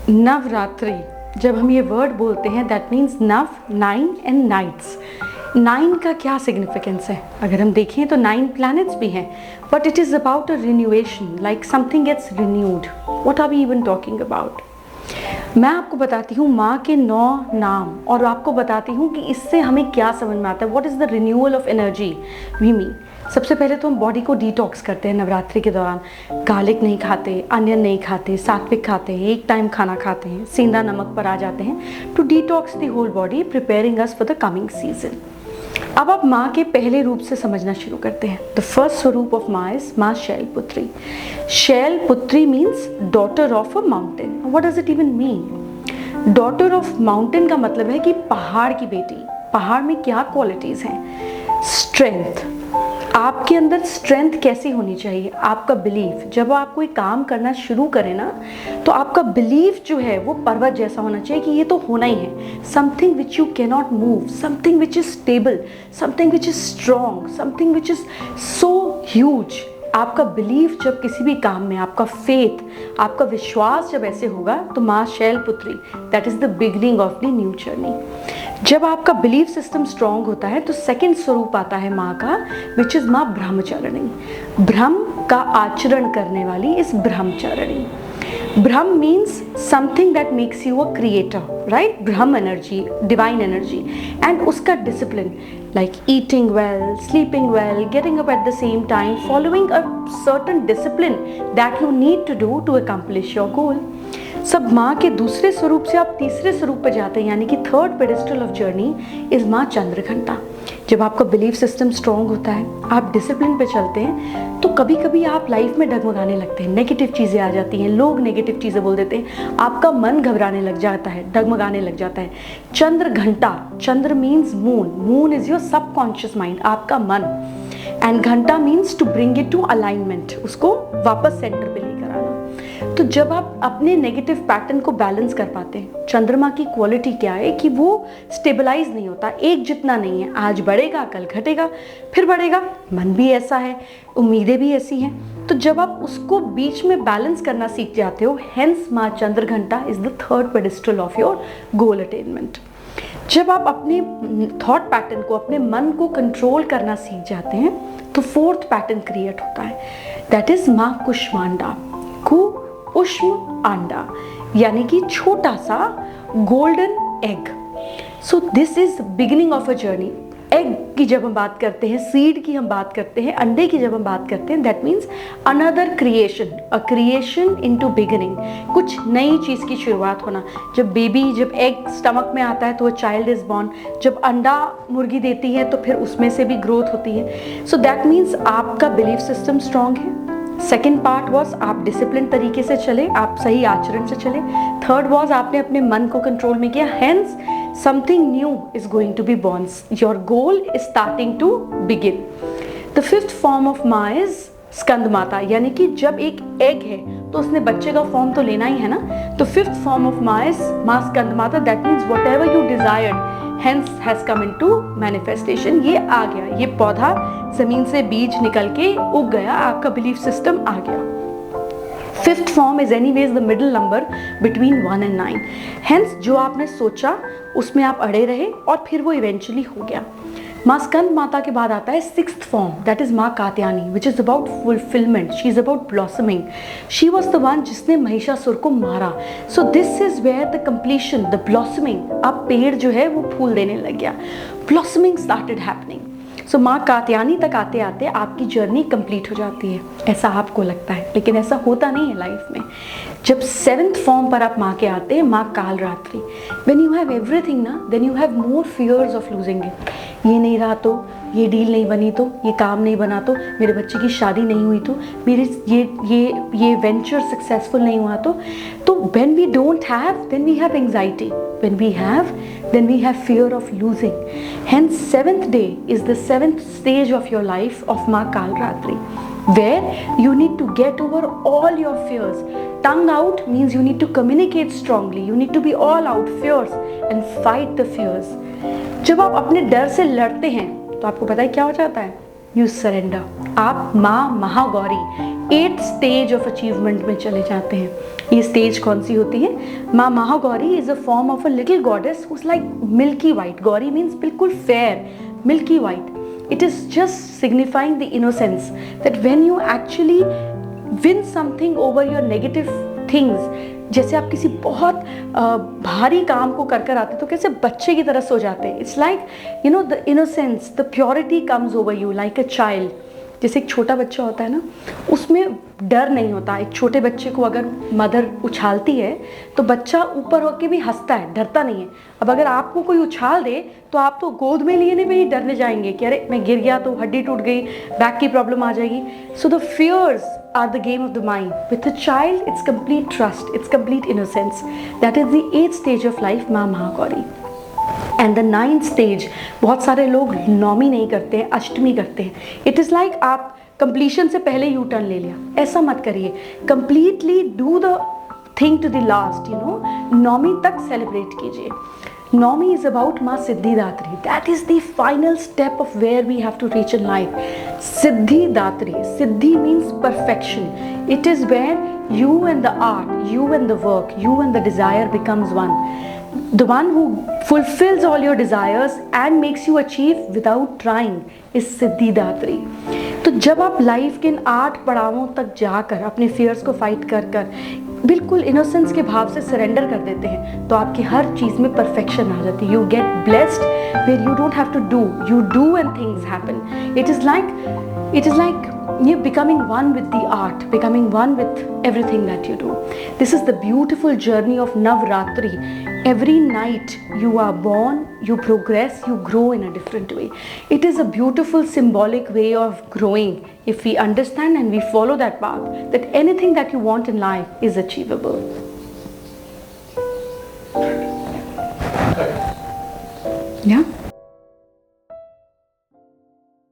नवरात्रि, जब हम ये वर्ड बोलते हैं दैट मीन्स नव, 9 एंड नाइट्स। 9 का क्या सिग्निफिकेंस है? अगर हम देखें तो 9 प्लैनेट्स भी हैं, but it is about a renewation, like something gets renewed. What are we even talking about? मैं आपको बताती हूँ माँ के 9 नाम और आपको बताती हूँ कि इससे हमें क्या समझ में आता है। What is the renewal of energy we mean. सबसे पहले तो हम बॉडी को डिटॉक्स करते हैं नवरात्रि के दौरान। गार्लिक नहीं खाते, अनियन नहीं खाते, सात्विक खाते हैं, एक टाइम खाना खाते हैं, सेंधा नमक पर आ जाते हैं to detox the whole body, preparing us for the coming season. अब आप माँ के पहले रूप से समझना शुरू करते हैं। द फर्स्ट स्वरूप ऑफ माँ इज माँ Shailputri. Shailputri means daughter of a mountain. What does it even mean? Daughter of mountain का मतलब है कि पहाड़ की बेटी। पहाड़ में क्या क्वालिटीज हैं? स्ट्रेंथ। आपके अंदर स्ट्रेंथ कैसी होनी चाहिए? आपका बिलीफ। जब आप कोई काम करना शुरू करें ना, तो आपका बिलीफ जो है वो पर्वत जैसा होना चाहिए कि ये तो होना ही है। Something which you can not move, something which is stable, something which is strong, something which is so huge. आपका बिलीफ जब किसी भी काम में, आपका फेथ, आपका विश्वास जब ऐसे होगा, तो माँ Shailputri, that is the beginning of the new journey. जब आपका बिलीफ सिस्टम स्ट्रॉन्ग होता है तो सेकंड स्वरूप आता है माँ का, विच इज माँ ब्रह्मचारिणी। ब्रह्म का आचरण करने वाली इस Brahmacharini. Brahma means something that makes you a creator, right? Brahma energy, divine energy, and उसका discipline, like eating well, sleeping well, getting up at the same time, following a certain discipline that you need to do to accomplish your goal. सब माँ के दूसरे स्वरूप से आप तीसरे स्वरूप पर जाते हैं, यानी कि third pedestal of journey is माँ चंद्रघंटा। जब आपका बिलीफ सिस्टम स्ट्रॉन्ग होता है, आप डिसिप्लिन पे चलते हैं, तो कभी कभी आप लाइफ में डगमगाने लगते हैं, नेगेटिव चीज़ें आ जाती हैं, लोग नेगेटिव चीज़ें बोल देते हैं, आपका मन घबराने लग जाता है, डगमगाने लग जाता है। Chandraghanta, Chandra means moon, moon is your subconscious mind, आपका मन, and ghanta means to bring it to alignment, उसको वापस सेंटर पे लेकर आना। तो जब आप अपने नेगेटिव पैटर्न को बैलेंस कर पाते हैं, चंद्रमा की क्वालिटी क्या है कि वो स्टेबलाइज नहीं होता, एक जितना नहीं है। आज बढ़ेगा, कल घटेगा, फिर बढ़ेगा। मन भी ऐसा है, उम्मीदें भी ऐसी हैं। तो जब आप उसको बीच में बैलेंस करना सीख जाते हो, हेंस माँ Chandraghanta is the third pedestal of your goal attainment. जब आप अपने थॉट पैटर्न को, अपने मन को कंट्रोल करना सीख जाते हैं, तो फोर्थ पैटर्न क्रिएट होता है, दैट इज माँ कुष्मांडा। कु उष्म अंडा, यानी कि छोटा सा golden egg. So this is beginning of a journey. Egg की जब हम बात करते हैं, सीड की हम बात करते हैं, अंडे की जब हम बात करते हैं, that means another creation, a creation into beginning, कुछ नई चीज़ की शुरुआत होना। जब बेबी, जब एग स्टमक में आता है तो वो चाइल्ड इज बॉर्न। जब अंडा मुर्गी देती है तो फिर उसमें से भी ग्रोथ होती है। सो दैट मीन्स आपका बिलीफ सिस्टम स्ट्रॉन्ग है। सेकेंड पार्ट वॉज आप डिसिप्लिन तरीके से चले, आप सही आचरण से चले। थर्ड वॉज आपने अपने मन को कंट्रोल में किया, hence something new is going to be born, your goal is starting to begin. The fifth form of Maa is Skanda Mata, यानी कि जब एक एग है तो उसने बच्चे का फॉर्म तो लेना ही है ना। तो fifth form of Maa is माँ स्कंद माता, that means what ever you desired hence has come into manifestation। ये आ गया, ये पौधा जमीन से बीज निकल के उग गया, आपका बिलीफ सिस्टम आ गया। Fifth form is anyways the middle number between 1 and 9। Hence जो आपने सोचा उसमें आप अड़े रहे और फिर वो इवेंचुअली हो गया। माँ स्कंद माता के बाद आता है sixth form, that is Maa Katyayani, which is about fulfilment, she is about blossoming. She was the one जिसने महिषासुर को मारा। So this is where the completion, the blossoming. अब पेड़ जो है वो फूल देने लग गया, ब्लॉसमिंग स्टार्टेड हैपनिंग। सो माँ कात्यायनी तक आते आते आपकी जर्नी कंप्लीट हो जाती है, ऐसा आपको लगता है, लेकिन ऐसा होता नहीं है लाइफ में। जब सेवेंथ फॉर्म पर आप माँ के आते हैं, माँ Kalaratri. When you have everything ना, then you have more fears of losing it. ये नहीं रहा तो, ये डील नहीं बनी तो, ये काम नहीं बना तो, मेरे बच्चे की शादी नहीं हुई तो, मेरे ये वेंचर सक्सेसफुल नहीं हुआ तो when we don't have, then we have anxiety. When we have, then we have fear of losing. Hence, seventh day is the seventh stage of your life of Ma Kalratri, where you need to get over all your fears. Tongue out means you need to communicate strongly. You need to be all out fierce and fight the fears. जब आप अपने डर से लड़ते हैं तो आपको पता है क्या हो जाता है? You surrender. आप माँ Mahagauri 8th stage of achievement में चले जाते हैं। ये स्टेज कौन सी होती है? Maa Mahagauri is a form of a little goddess whose like milky white. Gauri means बिल्कुल fair, milky white. It is just signifying the innocence that when you actually win something over your negative things, जैसे आप किसी बहुत भारी काम को कर आते तो कैसे बच्चे की तरह सो जाते हैं। It's like you know the innocence, the purity comes over you like a child. जैसे एक छोटा बच्चा होता है ना, उसमें डर नहीं होता। एक छोटे बच्चे को अगर मदर उछालती है तो बच्चा ऊपर होके भी हंसता है, डरता नहीं है। अब अगर आपको कोई उछाल दे तो आप तो गोद में लेने में ही डरने जाएंगे कि अरे मैं गिर गया तो हड्डी टूट गई, बैक की प्रॉब्लम आ जाएगी। So the fears are the game of the mind. With a child, it's complete trust, it's complete innocence. That is the 8th stage of life, माँ Mahagauri. And the 9th stage, बहुत सारे लोग नौमी नहीं करते हैं, अष्टमी करते हैं। It is like आप completion से पहले यू टर्न ले लिया, ऐसा मत करिए। Completely do the thing to the last, you know. नौमी तक celebrate कीजिए। Navami is about Ma Siddhidatri. That is the final step of where we have to reach in life. Siddhidatri. Siddhi means perfection. It is where you and the art, you and the work, you and the desire becomes one. The one who fulfills all your desires and makes you achieve without trying is Siddhidatri. तो जब आप life के इन 8 पड़ावों तक जाकर अपने fears को fight कर बिल्कुल इनोसेंस के भाव से सरेंडर कर देते हैं तो आपकी हर चीज़ में परफेक्शन आ जाती है। You get blessed where you don't have to do, you do and things happen. It is like you're becoming one with the art, becoming one with everything that you do. This is the beautiful journey of Navratri. Every night you are born, you progress, you grow in a different way. It is a beautiful symbolic way of growing if we understand and we follow that path, that anything that you want in life is achievable. Yeah.